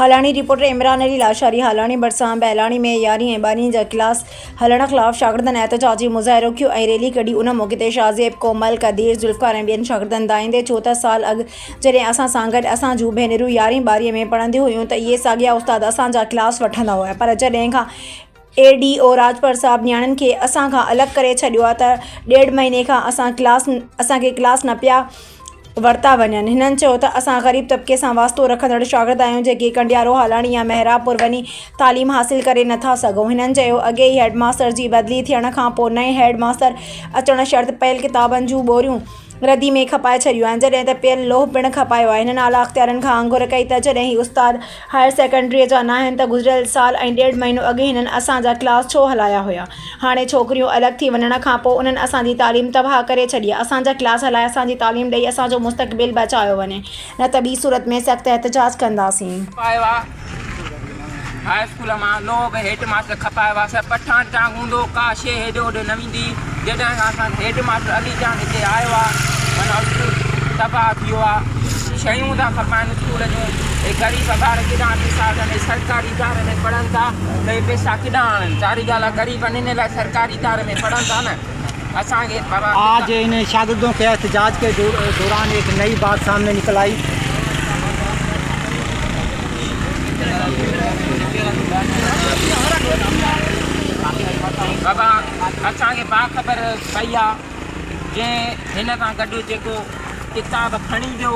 Halani reporter Imran Ali Lashari Halani बरसां बैलाणी में 11हीं ऐं 12हीं जा क्लास हलण ख़िलाफ़ शागिर्दनि एहतजाजी मुज़ाहिरो कयो ऐं रैली कढी। उन मौक़े ते शाज़ेब, कोमल, कदीर, ज़ुल्फ़कार ऐं ॿियनि शागिर्दनि दाईंदे छो त साल अॻु जॾहिं असां सां गॾु असां जूं भेनरूं 11हीं 12हीं में पढ़ंदियूं हुयूं त इहे साॻिया उस्ताद असांजा क्लास वठंदा हुआ, पर जॾहिं खां ADO राजपर साहब न्याणियुनि खे असां खां अलॻि करे छॾियो आहे त 1.5 महीने खां असांखे क्लास न पिया वरिता वञनि। हिननि चयो त असां ग़रीब तबिके सां वास्तो रखंदड़ शागिर्द आहियूं जेके कंडियारो, हालाणी या मेहराबपुर वञी तालीम हासिल करे नथा सघूं। हिननि चयो अॻे ई हेडमास्टर जी बदिली थियण खां पोइ नए हेडमास्टर अचणु शर्त पयल किताबनि जूं बोरियूं रदी में खपाए छॾियूं आहिनि, जॾहिं त पियल लोह पिणु खपायो आहे। हिननि आला अख़्तियारनि खां अंगुर कई त जॾहिं ही उस्ताद हायर सेकेंडरीअ जा न आहिनि त गुज़िरियल साल ऐं 1.5 महीनो अॻु हिननि असांजा क्लास छो हलाया हुआ। हाणे छोकिरियूं अलॻि थी वञण खां पोइ उन्हनि असांजी तालीम तबाह करे छॾी आहे। असांजा क्लास हलाए असांजी तालीम ॾेई असांजो मुस्तक़बिल बचायो वञे, न त ॿी सूरत में सख़्तु एहतजाज कंदासीं। हाई स्कूल मां लोग हेड मास्टर खपायो आहे, पठान टांग हूंदो का शइ हेॾो होॾे न वेंदी। जॾहिं खां असां हेड मास्टर अली जान हिते आयो आहे माना स्कूल तबाह थी वियो आहे। शयूं था खपनि स्कूल जूं, हे ग़रीब ॿार केॾा पैसा आहिनि, सरकारी इदारे में पढ़नि था त हे पैसा केॾा आणनि। सारी ॻाल्हि आहे, ग़रीब आहिनि इन लाइ सरकारी इदारे में पढ़नि था न। असांखे आज इन शागिर्दों के एहतजाज के दौरान एक नई बात सामने निकल आई। बाबा असांखे बाख़बर पई आहे जंहिं हिन सां गॾु जेको किताब खणी वियो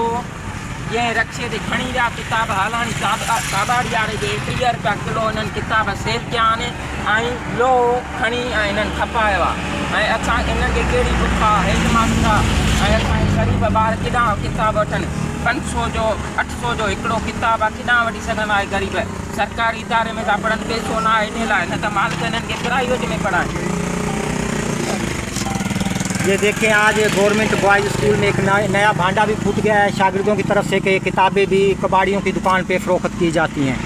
जंहिं रक्शे ते खणी विया किताब हालाणी काबाड़ी वारे जे 30 रुपया किलो हिननि किताब सेल कया आहिनि ऐं लो खणी ऐं हिननि खपायो आहे। ऐं असां हिननि खे कहिड़ी बुख आहे, हेड मास्टर आहे ऐं असांजे ग़रीब ॿार केॾा किताब वठनि। 500 जो 800 जो हिकिड़ो किताब आहे, केॾा वठी सघंदा आहे ग़रीब। सरकारी इदारे में था पढ़नि, पैसो न आहे इन लाइ, न त मालिक हिननि खे प्राइवेट में पढ़ाइनि। ये देखें आज गवर्नमेंट बॉयज़ स्कूल में एक नया भांडा भी फूट गया है शागिर्दों की तरफ से कि किताबें भी कबाड़ियों की दुकान पे फ़रोख्त की जाती हैं।